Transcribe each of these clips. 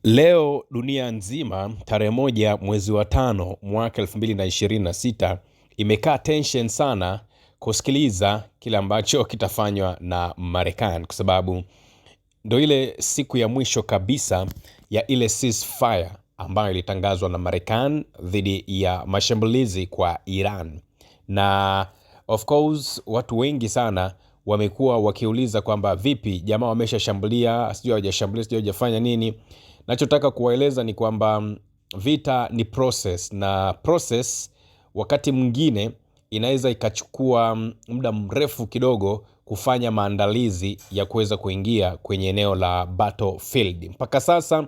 Leo dunia nzima tarehe 1 mwezi wa 5 mwaka 2026 imekaa tension sana kusikiliza kile ambacho kitafanywa na Marekani, kwa sababu ndo ile siku ya mwisho kabisa ya ile ceasefire ambayo ilitangazwa na Marekani dhidi ya mashambulizi kwa Iran. Na of course watu wengi sana wamekuwa wakiuliza kwamba vipi jamaa wameshashambulia, sijui hawajashambulia, sijui hawajafanya nini. Nachotaka kuwaeleza ni kwamba vita ni process, na process wakati mwingine inaweza ikachukua muda mrefu kidogo kufanya maandalizi ya kuweza kuingia kwenye eneo la battlefield. Mpaka sasa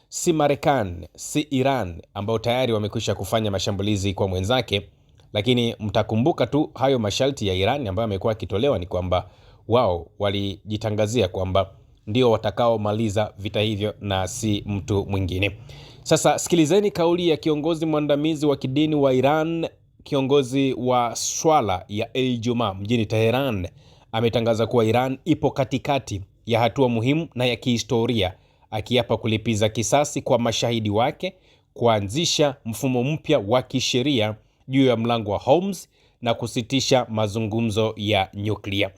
si Marekani, si Iran ambao tayari wamekwisha kufanya mashambulizi kwa mwenzake, lakini mtakumbuka tu hayo masharti ya Iran ambayo yamekuwa yakitolewa ni kwamba wao walijitangazia kwamba ndio watakaomaliza vita hivyo na si mtu mwingine. Sasa sikilizeni kauli ya kiongozi mwandamizi wa kidini wa Iran. Kiongozi wa swala ya Ijumaa mjini Teheran ametangaza kuwa Iran ipo katikati ya hatua muhimu na ya kihistoria, akiapa kulipiza kisasi kwa mashahidi wake, kuanzisha mfumo mpya wa kisheria juu ya mlango wa Hormuz na kusitisha mazungumzo ya nyuklia.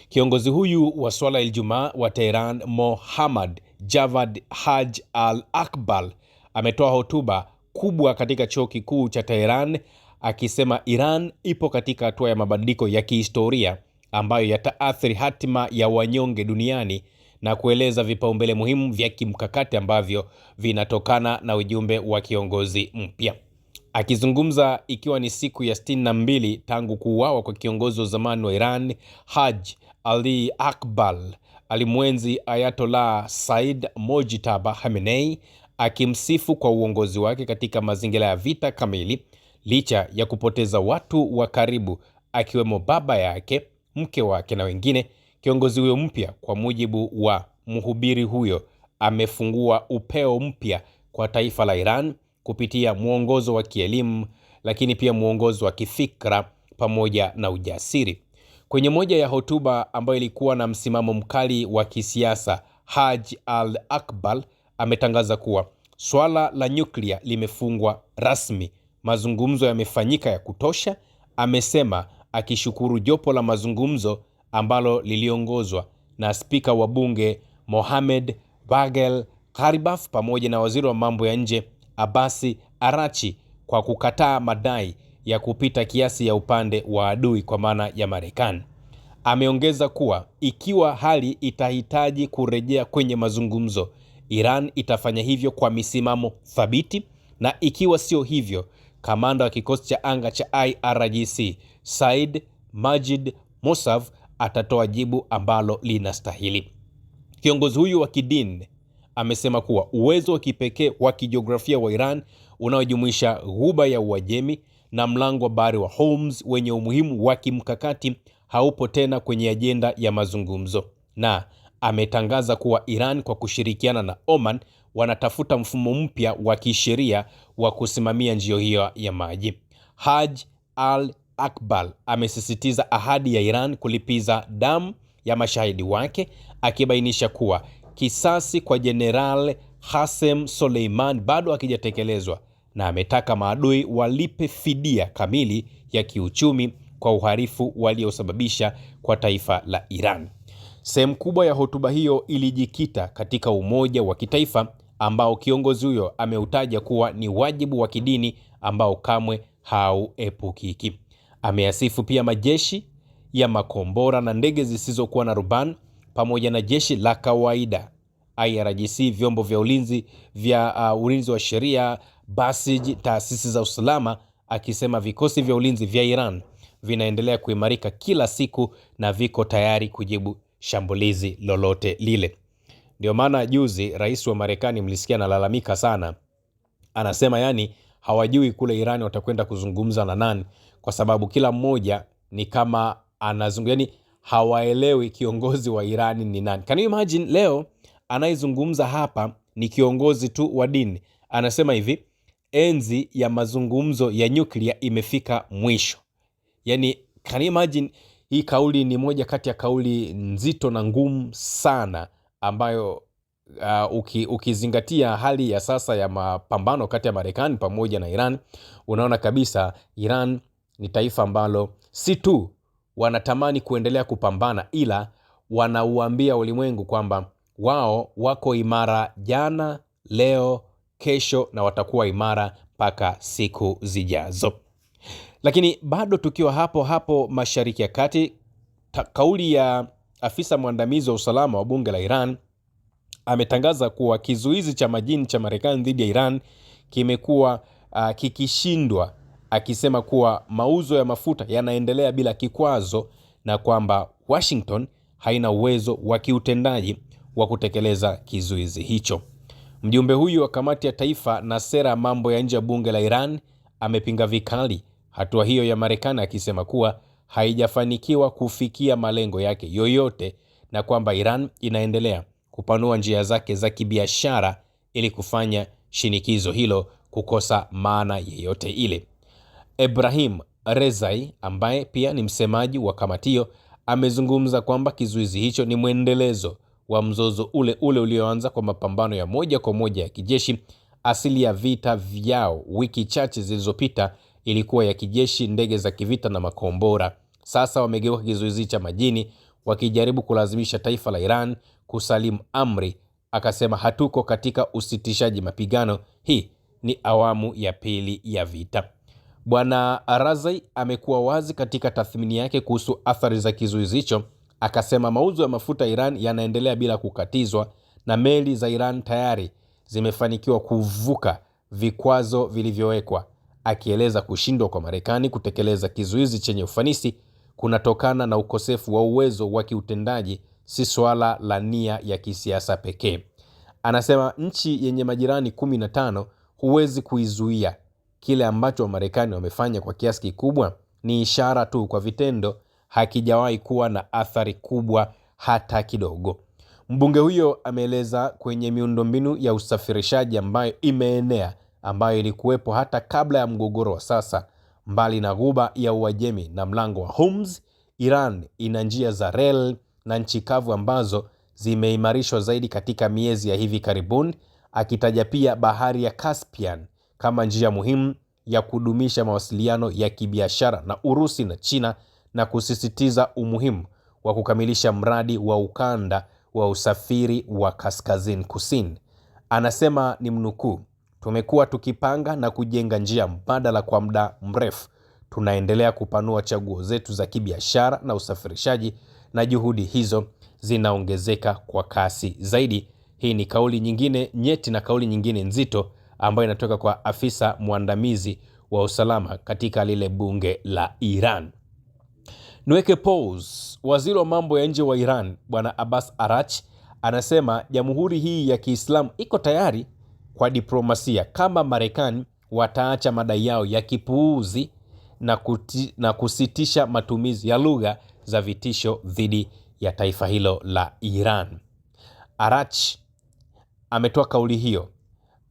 Kiongozi huyu wa swala ya Ijumaa wa Tehran, Mohammad Javad Haj al-Akbar, ametoa hotuba kubwa katika chuo kikuu cha Tehran akisema Iran ipo katika hatua ya mabadiliko ya kihistoria ambayo yataathiri hatima ya wanyonge duniani, na kueleza vipaumbele muhimu vya kimkakati ambavyo vinatokana na ujumbe wa kiongozi mpya. Akizungumza ikiwa ni siku ya 62 tangu kuuawa kwa kiongozi wa zamani wa Iran, Haj Ali Akbar alimwenzi Ayatollah Said Mojtaba Khamenei, akimsifu kwa uongozi wake katika mazingira ya vita kamili licha ya kupoteza watu wa karibu akiwemo baba yake, mke wake na wengine. Kiongozi huyo mpya, kwa mujibu wa mhubiri huyo, amefungua upeo mpya kwa taifa la Iran kupitia mwongozo wa kielimu, lakini pia mwongozo wa kifikra pamoja na ujasiri. Kwenye moja ya hotuba ambayo ilikuwa na msimamo mkali wa kisiasa, Haj al-Akbar ametangaza kuwa swala la nyuklia limefungwa rasmi, mazungumzo yamefanyika ya kutosha, amesema, akishukuru jopo la mazungumzo ambalo liliongozwa na spika wa bunge Mohamed Bagel Gharibaf pamoja na waziri wa mambo ya nje Abasi Arachi kwa kukataa madai ya kupita kiasi ya upande wa adui kwa maana ya Marekani. Ameongeza kuwa ikiwa hali itahitaji kurejea kwenye mazungumzo, Iran itafanya hivyo kwa misimamo thabiti, na ikiwa sio hivyo, kamanda wa kikosi cha anga cha IRGC Said Majid Mosav atatoa jibu ambalo linastahili. Kiongozi huyu wa kidini amesema kuwa uwezo wa kipekee wa kijiografia wa Iran unaojumuisha ghuba ya Uajemi na mlango wa bahari wa Hormuz wenye umuhimu wa kimkakati haupo tena kwenye ajenda ya mazungumzo, na ametangaza kuwa Iran kwa kushirikiana na Oman wanatafuta mfumo mpya wa kisheria wa kusimamia njia hiyo ya maji. Haj al-Akbar amesisitiza ahadi ya Iran kulipiza damu ya mashahidi wake, akibainisha kuwa kisasi kwa Jeneral Qasem Soleiman bado hakijatekelezwa, na ametaka maadui walipe fidia kamili ya kiuchumi kwa uhalifu waliosababisha kwa taifa la Iran. Sehemu kubwa ya hotuba hiyo ilijikita katika umoja wa kitaifa ambao kiongozi huyo ameutaja kuwa ni wajibu wa kidini ambao kamwe hauepukiki. Ameyasifu pia majeshi ya makombora na ndege zisizokuwa na rubani pamoja na jeshi la kawaida, IRGC, vyombo vya ulinzi vya ulinzi wa sheria, Basij, taasisi za usalama, akisema vikosi vya ulinzi vya Iran vinaendelea kuimarika kila siku na viko tayari kujibu shambulizi lolote lile. Ndio maana juzi rais wa Marekani mlisikia analalamika sana, anasema yani hawajui kule Iran watakwenda kuzungumza na nani, kwa sababu kila mmoja ni kama anazungumza, yani hawaelewi kiongozi wa Iran ni nani. Can you imagine leo anayezungumza hapa ni kiongozi tu wa dini, anasema hivi, enzi ya mazungumzo ya nyuklia imefika mwisho. Yani can you imagine, hii kauli ni moja kati ya kauli nzito na ngumu sana ambayo ukizingatia hali ya sasa ya mapambano kati ya Marekani pamoja na Iran, unaona kabisa Iran ni taifa ambalo si tu wanatamani kuendelea kupambana, ila wanauambia ulimwengu kwamba wao wako imara jana, leo, kesho na watakuwa imara mpaka siku zijazo. Lakini bado tukiwa hapo hapo Mashariki ya Kati, kauli ya afisa mwandamizi wa usalama wa bunge la Iran ametangaza kuwa kizuizi cha majini cha Marekani dhidi ya Iran kimekuwa kikishindwa, akisema kuwa mauzo ya mafuta yanaendelea bila kikwazo na kwamba Washington haina uwezo wa kiutendaji wa kutekeleza kizuizi hicho. Mjumbe huyu wa kamati ya taifa na sera ya mambo ya nje ya bunge la Iran amepinga vikali hatua hiyo ya Marekani, akisema kuwa haijafanikiwa kufikia malengo yake yoyote na kwamba Iran inaendelea kupanua njia zake za kibiashara ili kufanya shinikizo hilo kukosa maana yeyote ile. Ebrahim Rezai, ambaye pia ni msemaji wa kamati hiyo, amezungumza kwamba kizuizi hicho ni mwendelezo wa mzozo ule ulioanza kwa mapambano ya moja kwa moja ya kijeshi. Asili ya vita vyao wiki chache zilizopita ilikuwa ya kijeshi, ndege za kivita na makombora. Sasa wamegeuka kizuizi cha majini, wakijaribu kulazimisha taifa la Iran kusalimu amri. Akasema hatuko katika usitishaji mapigano, hii ni awamu ya pili ya vita. Bwana Arazai amekuwa wazi katika tathmini yake kuhusu athari za kizuizi hicho. Akasema mauzo ya mafuta Iran yanaendelea bila kukatizwa na meli za Iran tayari zimefanikiwa kuvuka vikwazo vilivyowekwa, akieleza kushindwa kwa Marekani kutekeleza kizuizi chenye ufanisi kunatokana na ukosefu wa uwezo wa kiutendaji, si swala la nia ya kisiasa pekee. Anasema nchi yenye majirani 15 huwezi kuizuia. Kile ambacho Marekani wamefanya kwa kiasi kikubwa ni ishara tu, kwa vitendo hakijawahi kuwa na athari kubwa hata kidogo. Mbunge huyo ameeleza kwenye miundombinu ya usafirishaji ambayo imeenea, ambayo ilikuwepo hata kabla ya mgogoro wa sasa. Mbali na ghuba ya Uajemi na mlango wa Hormuz, Iran ina njia za reli na nchi kavu ambazo zimeimarishwa zaidi katika miezi ya hivi karibuni, akitaja pia bahari ya Caspian kama njia muhimu ya kudumisha mawasiliano ya kibiashara na Urusi na China, na kusisitiza umuhimu wa kukamilisha mradi wa ukanda wa usafiri wa kaskazini kusini. Anasema ni mnukuu, tumekuwa tukipanga na kujenga njia mbadala kwa muda mrefu. Tunaendelea kupanua chaguo zetu za kibiashara na usafirishaji, na juhudi hizo zinaongezeka kwa kasi zaidi. Hii ni kauli nyingine nyeti na kauli nyingine nzito ambayo inatoka kwa afisa mwandamizi wa usalama katika lile bunge la Iran. Niweke pause. Waziri wa mambo ya nje wa Iran Bwana Abbas Araghchi anasema jamhuri hii ya Kiislamu iko tayari kwa diplomasia kama Marekani wataacha madai yao ya kipuuzi na kusitisha matumizi ya lugha za vitisho dhidi ya taifa hilo la Iran. Araghchi ametoa kauli hiyo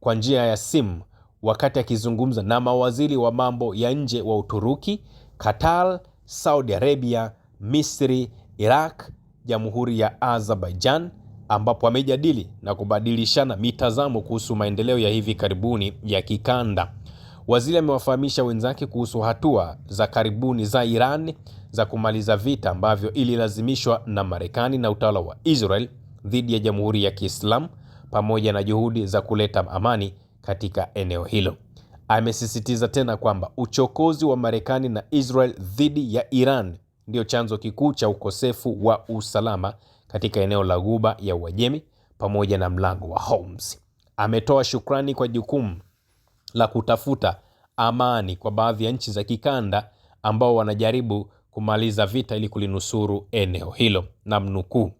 kwa njia ya simu wakati akizungumza na mawaziri wa mambo ya nje wa Uturuki, Qatar, Saudi Arabia, Misri, Iraq, Jamhuri ya Azerbaijan, ambapo amejadili na kubadilishana mitazamo kuhusu maendeleo ya hivi karibuni ya kikanda. Waziri amewafahamisha wenzake kuhusu hatua za karibuni za Iran za kumaliza vita ambavyo ililazimishwa na Marekani na utawala wa Israel dhidi ya Jamhuri ya Kiislamu, pamoja na juhudi za kuleta amani katika eneo hilo. Amesisitiza tena kwamba uchokozi wa Marekani na Israel dhidi ya Iran ndio chanzo kikuu cha ukosefu wa usalama katika eneo la ghuba ya Uajemi pamoja na mlango wa Hormuz. Ametoa shukrani kwa jukumu la kutafuta amani kwa baadhi ya nchi za kikanda ambao wanajaribu kumaliza vita ili kulinusuru eneo hilo, na mnukuu,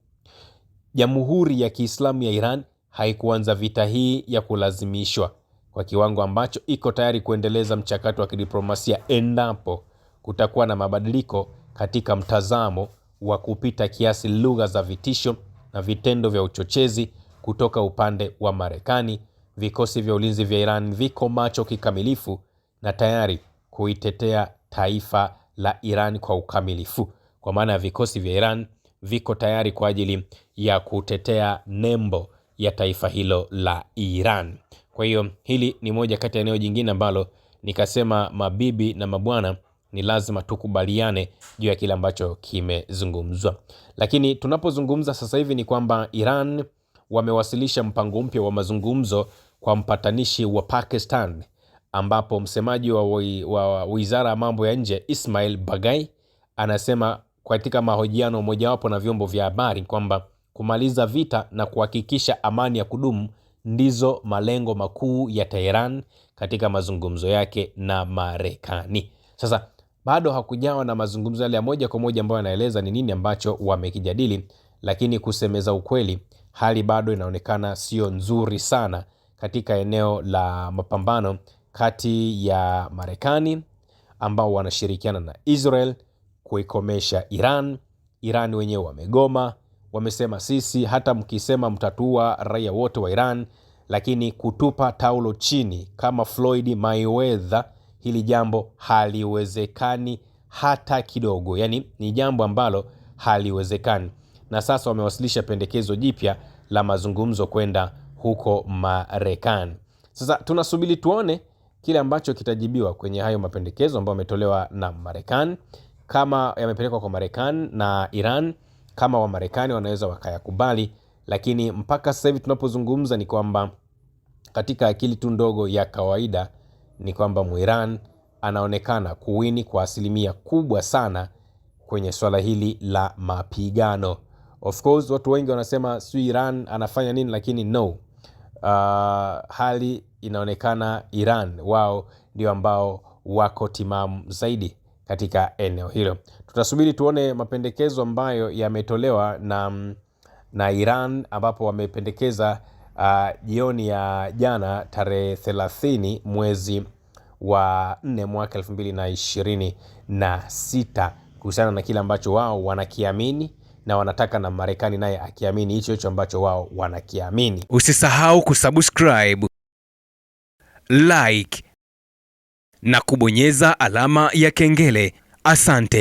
Jamhuri ya Kiislamu ya Iran haikuanza vita hii ya kulazimishwa, kwa kiwango ambacho iko tayari kuendeleza mchakato wa kidiplomasia endapo kutakuwa na mabadiliko katika mtazamo wa kupita kiasi lugha za vitisho na vitendo vya uchochezi kutoka upande wa Marekani. Vikosi vya ulinzi vya Iran viko macho kikamilifu na tayari kuitetea taifa la Iran kwa ukamilifu. Kwa maana ya vikosi vya Iran viko tayari kwa ajili ya kutetea nembo ya taifa hilo la Iran. Kwa hiyo hili ni moja kati ya eneo jingine ambalo nikasema mabibi na mabwana ni lazima tukubaliane juu ya kile ambacho kimezungumzwa. Lakini tunapozungumza sasa hivi ni kwamba Iran wamewasilisha mpango mpya wa mazungumzo kwa mpatanishi wa Pakistan, ambapo msemaji wa Wizara ya Mambo ya Nje Ismail Baghai anasema katika mahojiano mojawapo na vyombo vya habari kwamba kumaliza vita na kuhakikisha amani ya kudumu ndizo malengo makuu ya Tehran katika mazungumzo yake na Marekani. Sasa bado hakujawa na mazungumzo yale ya moja kwa moja ambayo yanaeleza ni nini ambacho wamekijadili, lakini kusemeza ukweli, hali bado inaonekana sio nzuri sana katika eneo la mapambano kati ya Marekani ambao wanashirikiana na Israel kuikomesha Iran. Iran wenyewe wamegoma, wamesema sisi hata mkisema mtatua raia wote wa Iran, lakini kutupa taulo chini kama Floyd Mayweather, hili jambo haliwezekani hata kidogo. Yani ni jambo ambalo haliwezekani. Na sasa wamewasilisha pendekezo jipya la mazungumzo kwenda huko Marekani. Sasa tunasubiri tuone kile ambacho kitajibiwa kwenye hayo mapendekezo ambayo yametolewa na Marekani, kama yamepelekwa kwa Marekani na Iran, kama wa Marekani wanaweza wakayakubali. Lakini mpaka sasa hivi tunapozungumza ni kwamba katika akili tu ndogo ya kawaida ni kwamba Muiran anaonekana kuwini kwa asilimia kubwa sana kwenye swala hili la mapigano. Of course watu wengi wanasema si Iran anafanya nini, lakini no. Hali inaonekana Iran wao ndio ambao wako timamu zaidi katika eneo hilo. Tutasubiri tuone mapendekezo ambayo yametolewa na Iran, ambapo wamependekeza jioni ya jana tarehe 30 mwezi wa 4 mwaka 2026 kuhusiana na kile ambacho wao wanakiamini na wanataka na Marekani naye akiamini hicho ambacho wao wanakiamini. Usisahau kusubscribe, like na kubonyeza alama ya kengele. Asante.